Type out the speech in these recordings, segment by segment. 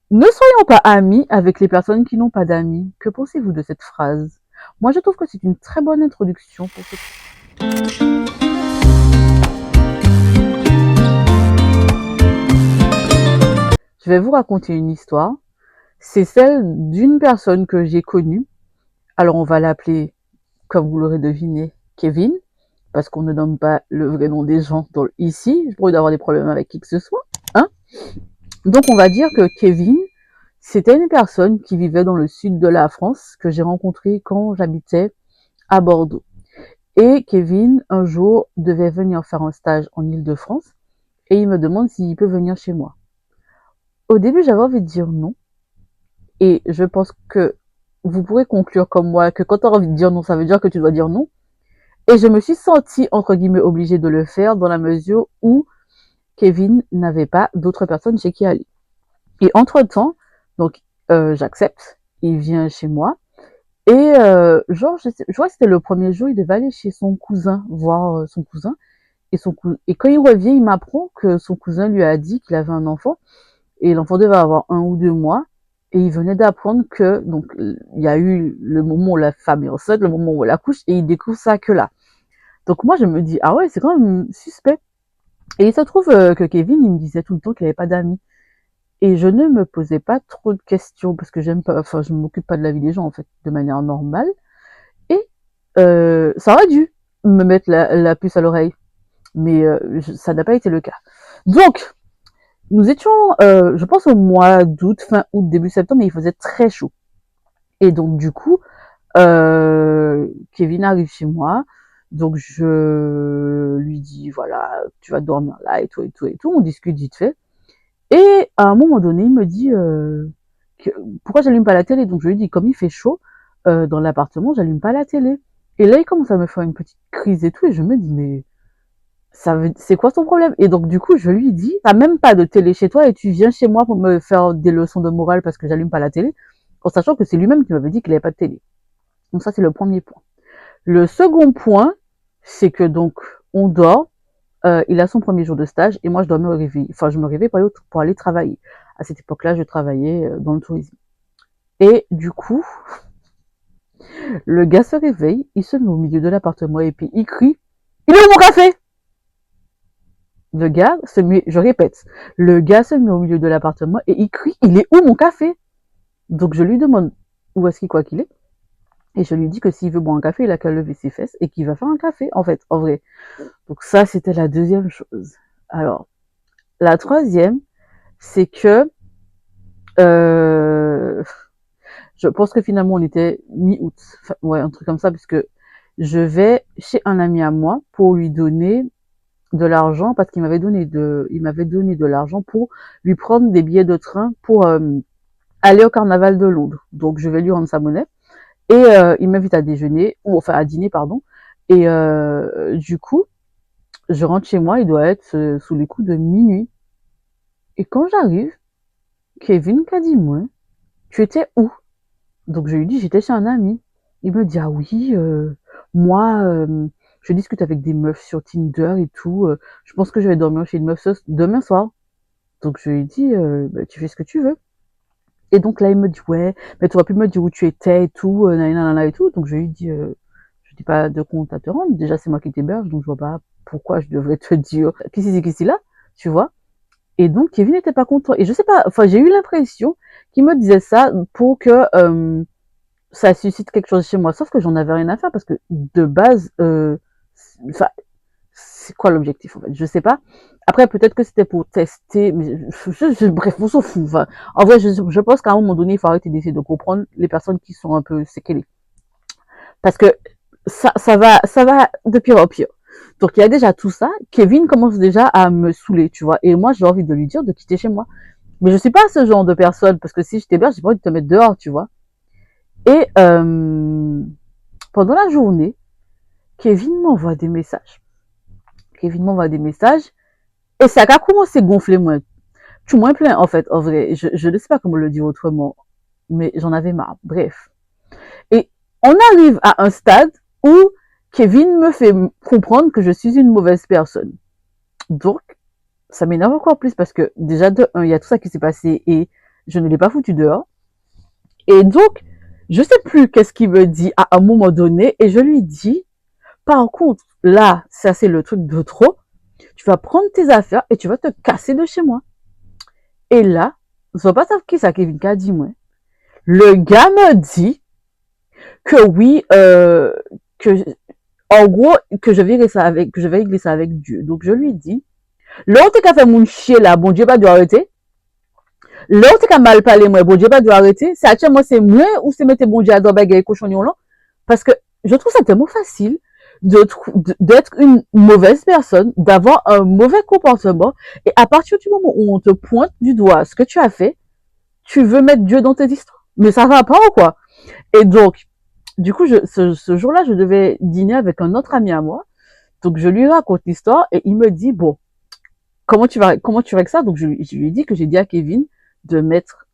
Ne soyons pas amis avec les personnes qui n'ont pas d'amis. Que pensez-vous de cette phrase? Moi, je trouve que c'est une très bonne introduction pour cette... Je vais vous raconter une histoire. C'est celle d'une personne que j'ai connue. Alors, on va l'appeler, comme vous l'aurez deviné, Kevin, parce qu'on ne nomme pas le vrai nom des gens ici. Je pourrais avoir des problèmes avec qui que ce soit. Hein. Donc, on va dire que Kevin, c'était une personne qui vivait dans le sud de la France, que j'ai rencontrée quand j'habitais à Bordeaux. Et Kevin, un jour, devait venir faire un stage en Île-de-France et il me demande s'il peut venir chez moi. Au début, j'avais envie de dire non. Et je pense que vous pourrez conclure comme moi que quand tu as envie de dire non, ça veut dire que tu dois dire non. Et je me suis sentie, entre guillemets, obligée de le faire dans la mesure où Kevin n'avait pas d'autres personnes chez qui aller. Et entre-temps, donc, j'accepte, il vient chez moi. Et genre, je vois que c'était le premier jour, il devait aller chez son cousin, voir son cousin. Et quand il revient, il m'apprend que son cousin lui a dit qu'il avait un enfant. Et l'enfant devait avoir 1 ou 2 mois. Et il venait d'apprendre que, donc, il y a eu le moment où la femme est enceinte, le moment où elle accouche, et il découvre ça que là. Donc moi, je me dis, ah ouais, c'est quand même suspect. Et il se trouve que Kevin, il me disait tout le temps qu'il avait pas d'amis. Et je ne me posais pas trop de questions, parce que j'aime pas, enfin, je m'occupe pas de la vie des gens, en fait, de manière normale. Et ça aurait dû me mettre la puce à l'oreille. Mais ça n'a pas été le cas. Donc, nous étions, je pense au mois d'août, fin août, début septembre, et il faisait très chaud. Et donc, du coup, Kevin arrive chez moi. Donc, je lui dis, voilà, tu vas dormir là, et tout, et tout, et tout. On discute vite fait. Et à un moment donné, il me dit, que, pourquoi j'allume pas la télé? Donc, je lui dis, comme il fait chaud dans l'appartement, j'allume pas la télé. Et là, il commence à me faire une petite crise et tout. Et je me dis, mais c'est quoi ton problème? Et donc, du coup, je lui dis, t'as même pas de télé chez toi et tu viens chez moi pour me faire des leçons de morale parce que j'allume pas la télé, en sachant que c'est lui-même qui m'avait dit qu'il avait pas de télé. Donc ça, c'est le premier point. Le second point, c'est que donc, on dort, il a son premier jour de stage et moi, je dois me réveiller. Enfin, je me réveille pour aller travailler. À cette époque-là, je travaillais dans le tourisme. Et du coup, le gars se réveille, il se met au milieu de l'appartement et puis il crie, il est où mon café? Le gars se met, je répète, le gars se met au milieu de l'appartement et il crie, il est où mon café? Donc je lui demande où est-ce qu'il croit qu'il est. Et je lui dis que s'il veut boire un café, il a qu'à lever ses fesses et qu'il va faire un café, en fait, en vrai. Donc ça, c'était la deuxième chose. Alors, la troisième, c'est que euh, je pense que finalement on était mi-août, enfin, ouais, un truc comme ça, puisque je vais chez un ami à moi pour lui donner de l'argent parce il m'avait donné de l'argent pour lui prendre des billets de train pour aller au carnaval de Londres. Donc je vais lui rendre sa monnaie et il m'invite à déjeuner ou enfin à dîner pardon. Et du coup, je rentre chez moi, il doit être sous les coups de minuit. Et quand j'arrive, Kevin qu'a dit moi, tu étais où? Donc je lui dis j'étais chez un ami. Il me dit ah oui, moi je discute avec des meufs sur Tinder et tout. Je pense que je vais dormir chez une meuf demain soir. Donc je lui dis, bah, tu fais ce que tu veux. Et donc là, il me dit, ouais, mais tu aurais pu me dire où tu étais et tout, nanana et tout. Donc je lui dis, je dis pas de compte à te rendre. Déjà, c'est moi qui t'héberge, donc je vois pas pourquoi je devrais te dire, qu'est-ce là, tu vois. Et donc Kevin n'était pas content. Et je sais pas, enfin, j'ai eu l'impression qu'il me disait ça pour que ça suscite quelque chose chez moi. Sauf que j'en avais rien à faire parce que de base, enfin, c'est quoi l'objectif en fait? Je sais pas. Après, peut-être que c'était pour tester, mais bref, on s'en fout. Enfin, en vrai, je pense qu'à un moment donné, il faut arrêter d'essayer de comprendre les personnes qui sont un peu séquelles. Parce que ça va de pire en pire. Donc, il y a déjà tout ça. Kevin commence déjà à me saouler, tu vois. Et moi, j'ai envie de lui dire de quitter chez moi. Mais je suis pas ce genre de personne, parce que si je t'héberge, j'ai pas envie de te mettre dehors, tu vois. Et pendant la journée, Kevin m'envoie des messages. Kevin m'envoie des messages. Et ça a commencé à gonfler, moi. Tu m'en plein, en fait, en vrai. Je ne sais pas comment le dire autrement. Mais j'en avais marre. Bref. Et on arrive à un stade où Kevin me fait comprendre que je suis une mauvaise personne. Donc, ça m'énerve encore plus parce que déjà de un, il y a tout ça qui s'est passé et je ne l'ai pas foutu dehors. Et donc, je sais plus qu'est-ce qu'il me dit à un moment donné, et je lui dis, par contre, là, ça c'est le truc de trop, tu vas prendre tes affaires et tu vas te casser de chez moi. Et là, je ne sais pas qui ça Kevin qui a dit, moi. Le gars me dit que oui, que, en gros, que je vais régler ça avec Dieu. Donc, je lui dis, l'autre qui a fait mon chier là, bon Dieu pas dû arrêter. L'autre qui a mal parlé, moi, bon Dieu pas dû arrêter. C'est à moi, c'est moi ou c'est mettre bon Dieu à dormir et cochonnion là. Parce que je trouve ça tellement facile d'être une mauvaise personne, d'avoir un mauvais comportement. Et à partir du moment où on te pointe du doigt ce que tu as fait, tu veux mettre Dieu dans tes histoires. Mais ça va pas ou quoi? Et donc, du coup, ce jour-là, je devais dîner avec un autre ami à moi. Donc, je lui raconte l'histoire et il me dit, bon, comment tu règles ça? Donc, je lui ai dit que j'ai dit à Kevin de mettre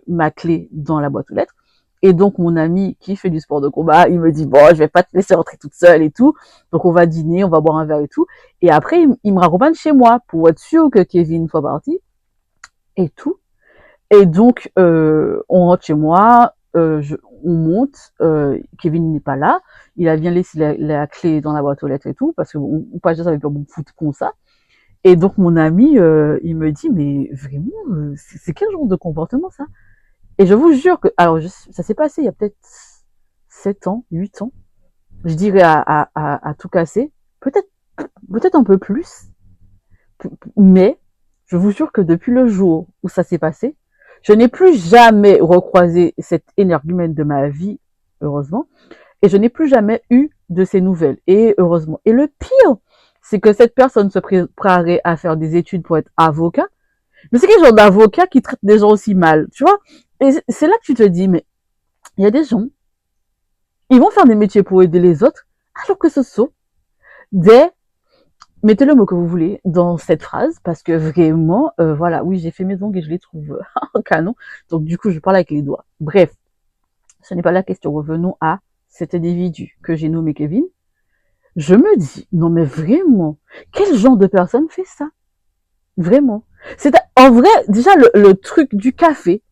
ma clé dans la boîte aux lettres. Et donc, mon ami qui fait du sport de combat, il me dit, bon, je vais pas te laisser rentrer toute seule et tout. Donc, on va dîner, on va boire un verre et tout. Et après, il me raccompagne chez moi pour être sûr que Kevin soit parti et tout. Et donc, on rentre chez moi, on monte, Kevin n'est pas là. Il a bien laissé la clé dans la boîte aux lettres et tout, parce qu'on pas juste avec un bon foot comme ça. Et donc, mon ami, il me dit, mais vraiment, c'est quel genre de comportement ça? Et je vous jure que, alors, ça s'est passé il y a peut-être 7 ans, 8 ans. Je dirais à tout casser. Peut-être un peu plus. Mais, je vous jure que depuis le jour où ça s'est passé, je n'ai plus jamais recroisé cet énergumène de ma vie, heureusement. Et je n'ai plus jamais eu de ces nouvelles. Et heureusement. Et le pire, c'est que cette personne se préparait à faire des études pour être avocat. Mais c'est quel genre d'avocat qui traite des gens aussi mal, tu vois? Et c'est là que tu te dis, mais il y a des gens, ils vont faire des métiers pour aider les autres, alors que ce sont des... Mettez le mot que vous voulez dans cette phrase, parce que vraiment, voilà, oui, j'ai fait mes ongles et je les trouve en canon. Donc du coup, je parle avec les doigts. Bref, ce n'est pas la question. Revenons à cet individu que j'ai nommé Kevin. Je me dis, non mais vraiment, quel genre de personne fait ça? Vraiment. C'est en vrai, déjà le truc du café,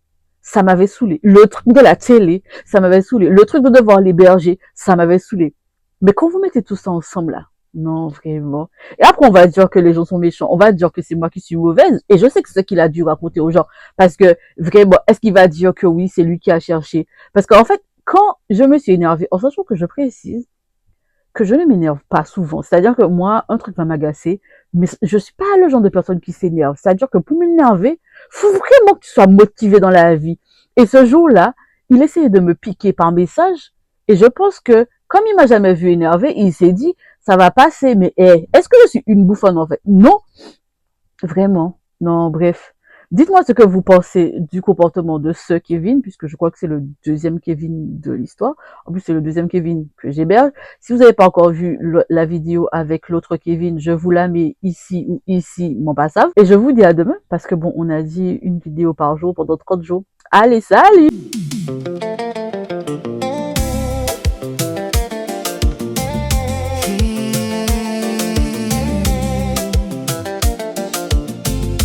ça m'avait saoulé. Le truc de la télé, ça m'avait saoulé. Le truc de devoir l'héberger, ça m'avait saoulé. Mais quand vous mettez tout ça ensemble là, non vraiment. Et après on va dire que les gens sont méchants, on va dire que c'est moi qui suis mauvaise. Et je sais que c'est ce qu'il a dû raconter aux gens, parce que vraiment, est-ce qu'il va dire que oui, c'est lui qui a cherché? Parce qu'en fait, quand je me suis énervée, en sachant que je précise que je ne m'énerve pas souvent. C'est-à-dire que moi, un truc va m'agacer, mais je suis pas le genre de personne qui s'énerve. C'est-à-dire que pour m'énerver, faut vraiment que tu sois motivé dans la vie. Et ce jour-là, il essayait de me piquer par message, et je pense que, comme il m'a jamais vu énervé, il s'est dit, ça va passer, mais est-ce que je suis une bouffonne en fait? Non, vraiment. Non, bref. Dites-moi ce que vous pensez du comportement de ce Kevin, puisque je crois que c'est le deuxième Kevin de l'histoire. En plus, c'est le deuxième Kevin que j'héberge. Si vous n'avez pas encore vu la vidéo avec l'autre Kevin, je vous la mets ici ou ici, mon passage. Et je vous dis à demain, parce que bon, on a dit une vidéo par jour pendant 30 jours. Allez, salut!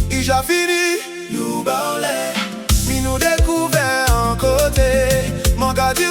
Déjà fini, nous parler, mi nous découvert en côté, mon gars dit